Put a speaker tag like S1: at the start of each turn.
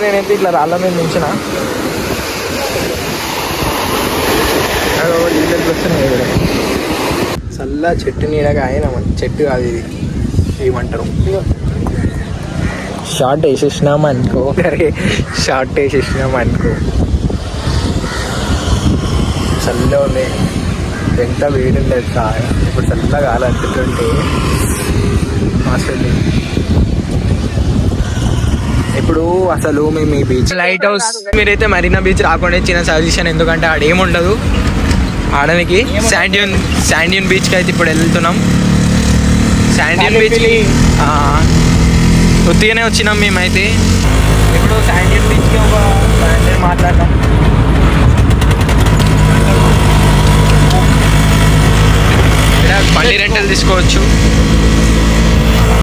S1: నేనైతే ఇట్లా రాళ్ళ మీద నుంచిన నీళ్ళకి వస్తున్నాయి కదా చల్ల చెట్టు నీడగా ఆయన చెట్టు కాదు ఇది ఏమంటారు షార్ట్ వేసేసినాం అనుకో అరే షార్ట్ వేసేసినాం అనుకో చల్లగా ఉంది ఎంత వేడి ఉండేది కాయ ఇప్పుడు చల్లగా అంటుంటే అసలు ఇప్పుడు అసలు మేము ఈ బీచ్ లైట్ హౌస్ మీరైతే మరీనా బీచ్ రాకుండా చిన్న సజెషన్ ఎందుకంటే ఆడ ఏముండదు ఆడనికి శాండ్యూన్ బీచ్కి అయితే ఇప్పుడు వెళ్తున్నాం శాండ్యూన్ బీచ్కి ఉత్తిగానే వచ్చినాం మేమైతే ఇప్పుడు శాండ్యూన్ బీచ్కి ఒక మాట్లాడతాం ఇక్కడ బండి రెంటల్ తీసుకోవచ్చు